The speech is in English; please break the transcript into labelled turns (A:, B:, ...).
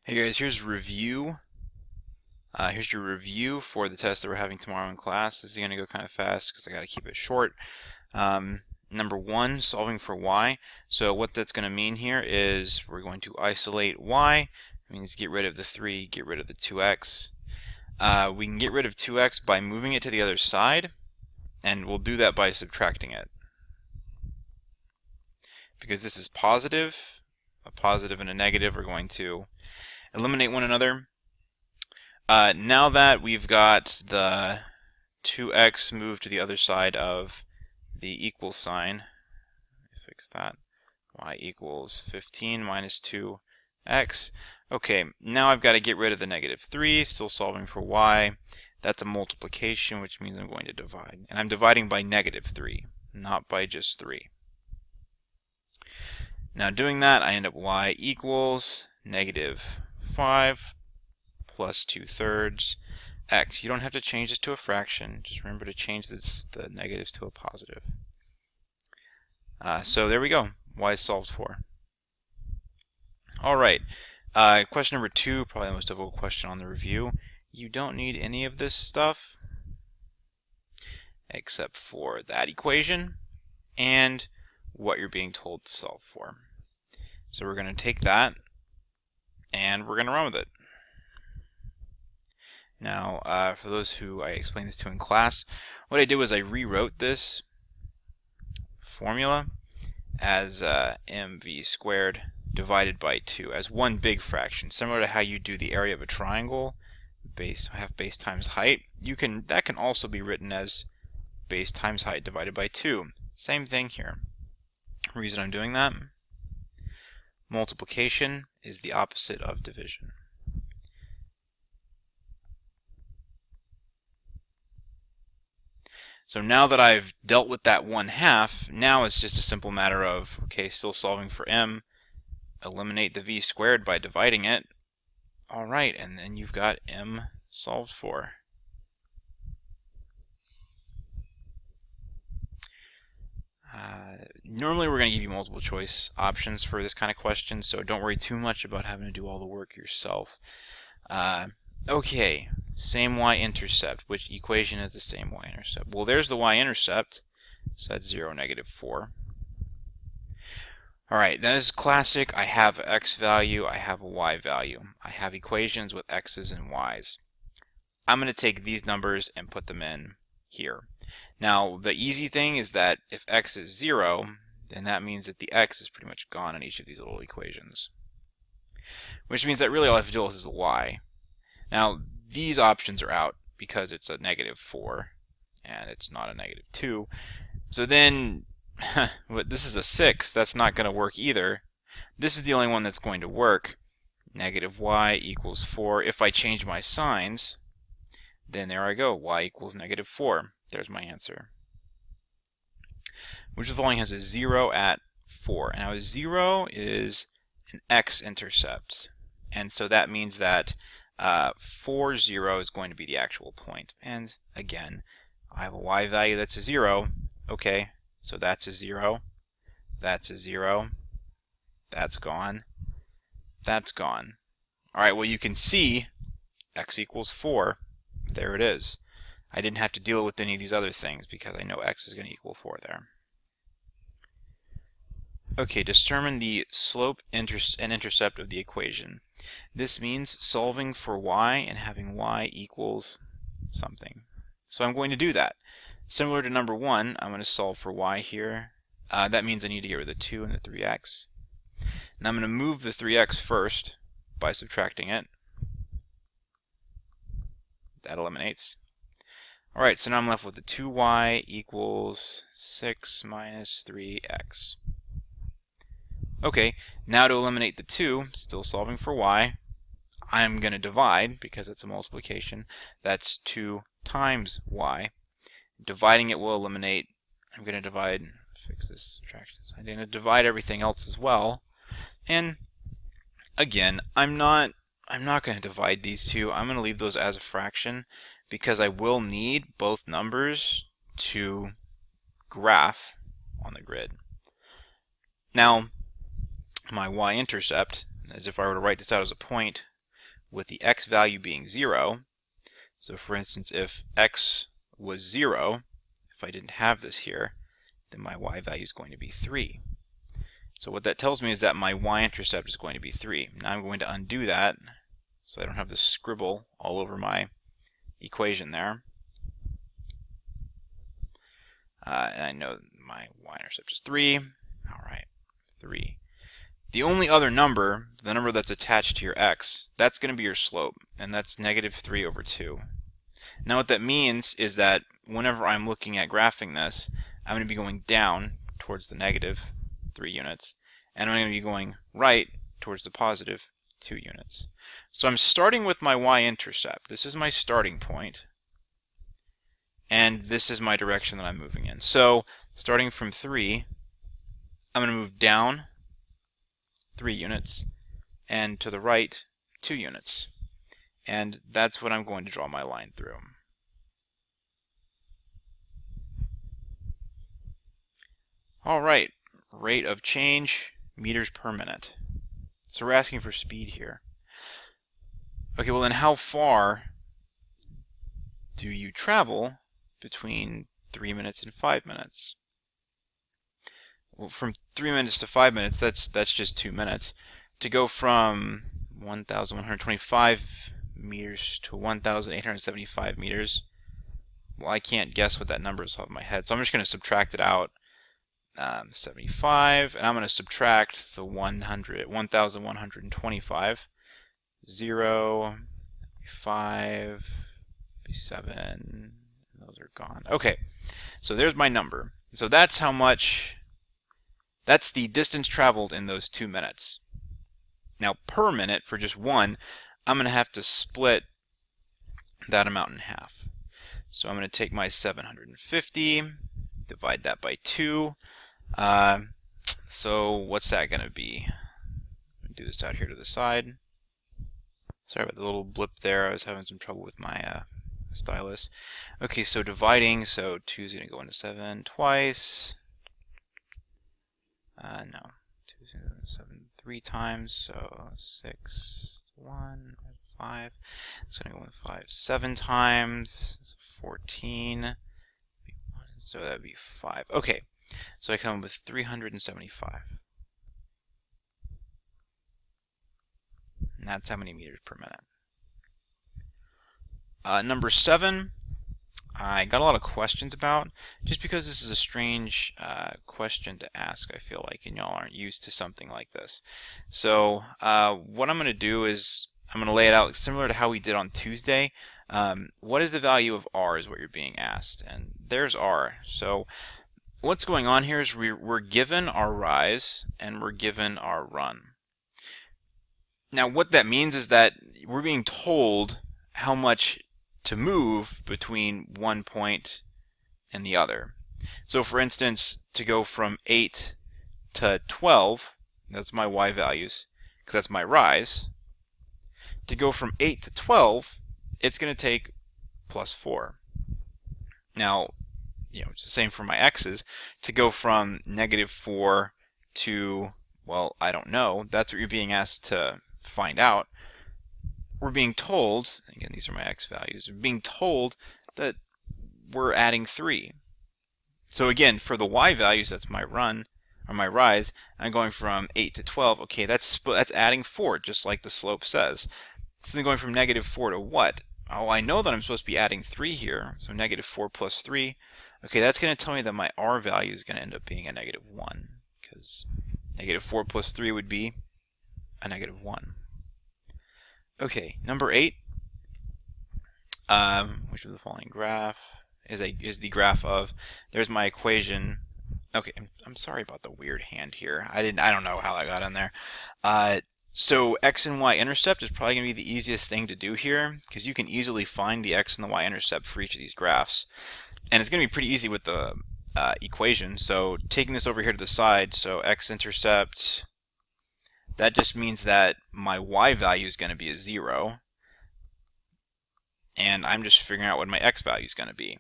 A: Hey guys, here's review. Here's your review for the test that we're having tomorrow in class. This is going to go kind of fast because I got to keep it short. Number one, solving for y. So what that's going to mean here is we're going to isolate y. It means get rid of the 3, get rid of the 2x. We can get rid of 2x by moving it to the other side, and we'll do that by subtracting it. Because this is positive, a positive and a negative are going to eliminate one another. Now that we've got the 2x moved to the other side of the equal sign, fix that, y equals 15 minus 2x. Okay, now I've got to get rid of the negative 3, still solving for y. That's a multiplication, which means I'm going to divide. And I'm dividing by negative 3, not by just 3. Now doing that, I end up y equals negative 5 plus 2/3 x. You don't have to change this to a fraction. Just remember to change the negatives to a positive. So there we go. Y is solved for. All right. Question number 2, probably the most difficult question on the review. You don't need any of this stuff except for that equation and what you're being told to solve for. So we're going to take that and we're going to run with it. Now, for those who I explained this to in class, what I did was I rewrote this formula as mv squared divided by 2 as one big fraction, similar to how you do the area of a triangle, half base times height. That can also be written as base times height divided by 2. Same thing here. Reason I'm doing that: multiplication is the opposite of division. So now that I've dealt with that 1/2, now it's just a simple matter of, okay, still solving for m, eliminate the v squared by dividing it. Alright, and then you've got m solved for. Normally we're going to give you multiple choice options for this kind of question, so don't worry too much about having to do all the work yourself. Okay, same y-intercept. Which equation has the same y-intercept? Well, there's the y-intercept, so that's 0, negative 4. Alright, that is classic. I have an x value, I have a y value. I have equations with x's and y's. I'm going to take these numbers and put them in here. Now, the easy thing is that if x is 0, then that means that the x is pretty much gone in each of these little equations. Which means that really all I have to deal with is the y. Now, these options are out because it's a negative 4 and it's not a negative 2. So then, this is a 6. That's not going to work either. This is the only one that's going to work. Negative y equals 4. If I change my signs, then there I go. Y equals negative 4. There's my answer. Which of the following has a 0 at 4? Now, a 0 is an x-intercept. And so that means that 4, 0 is going to be the actual point. And again, I have a y value that's a 0. Okay, so that's a 0. That's a 0. That's gone. That's gone. Alright, well, you can see x equals 4. There it is. I didn't have to deal with any of these other things because I know x is going to equal 4 there. Okay, determine the slope and intercept of the equation. This means solving for y and having y equals something. So I'm going to do that. Similar to number 1, I'm going to solve for y here. That means I need to get rid of the 2 and the 3x. And I'm going to move the 3x first by subtracting it. That eliminates. Alright, so now I'm left with the 2y equals 6 minus 3x. Okay, now to eliminate the 2, still solving for y, I'm going to divide, because it's a multiplication. That's 2 times y. Dividing it will eliminate. I'm going to divide, fix this subtraction. I'm going to divide everything else as well. And again, I'm not going to divide these two. I'm going to leave those as a fraction because I will need both numbers to graph on the grid. Now, my y-intercept, as if I were to write this out as a point, with the x value being 0. So for instance, if x was 0, if I didn't have this here, then my y value is going to be 3. So what that tells me is that my y-intercept is going to be 3. Now I'm going to undo that so I don't have this scribble all over my equation there. And I know my y-intercept is 3. Alright, 3. The only other number, the number that's attached to your x, that's going to be your slope, and that's negative 3 over 2. Now what that means is that whenever I'm looking at graphing this, I'm going to be going down towards the negative 3 units, and I'm going to be going right towards the positive 2 units. So I'm starting with my y-intercept. This is my starting point, and this is my direction that I'm moving in. So starting from 3, I'm going to move down 3 units, and to the right 2 units. And that's what I'm going to draw my line through. Alright, rate of change, meters per minute. So we're asking for speed here. Okay, well then how far do you travel between 3 minutes and 5 minutes? Well, from 3 minutes to 5 minutes, that's just 2 minutes. To go from 1,125 meters to 1,875 meters, well, I can't guess what that number is off my head, so I'm just going to subtract it out. 75, and I'm going to subtract the 1,125. 0, 5, 7, those are gone. Okay, so there's my number. So that's how much, that's the distance traveled in those 2 minutes. Now per minute, for just one, I'm going to have to split that amount in half. So I'm going to take my 750, divide that by 2. So what's that going to be? I'm going to do this out here to the side. Sorry about the little blip there. I was having some trouble with my stylus. Okay, so dividing, so 2 is going to go into 7 twice. No, 2 is going to go into 7 3 times, so 6, 1, 5. It's going to go into 5 7 times, so 14. So that would be 5. Okay, so I come up with 375. And that's how many meters per minute. Number 7, I got a lot of questions about, just because this is a strange question to ask, I feel like, and y'all aren't used to something like this. So what I'm going to do is I'm going to lay it out similar to how we did on Tuesday. What is the value of r is what you're being asked, and there's r. So what's going on here is we're given our rise and we're given our run. Now what that means is that we're being told how much to move between one point and the other. So for instance, to go from 8 to 12, that's my y values, because that's my rise. To go from 8 to 12, it's going to take plus 4. Now, it's the same for my x's. To go from negative 4 to, well, I don't know, that's what you're being asked to find out. We're being told, again, these are my x values, we're being told that we're adding 3. So again, for the y values, that's my run, or my rise, I'm going from 8 to 12. Okay, that's adding 4, just like the slope says. So then going from negative 4 to what? Oh, I know that I'm supposed to be adding 3 here, so negative 4 plus 3. Okay, that's going to tell me that my r value is going to end up being a negative 1, because negative 4 plus 3 would be a negative 1. Okay, number 8, which of the following graph is the graph of, there's my equation. Okay, I'm sorry about the weird hand here. I don't know how that got in there. So x and y intercept is probably going to be the easiest thing to do here, because you can easily find the x and the y intercept for each of these graphs. And it's going to be pretty easy with the equation. So taking this over here to the side, so x-intercept, that just means that my y value is going to be a 0. And I'm just figuring out what my x value is going to be.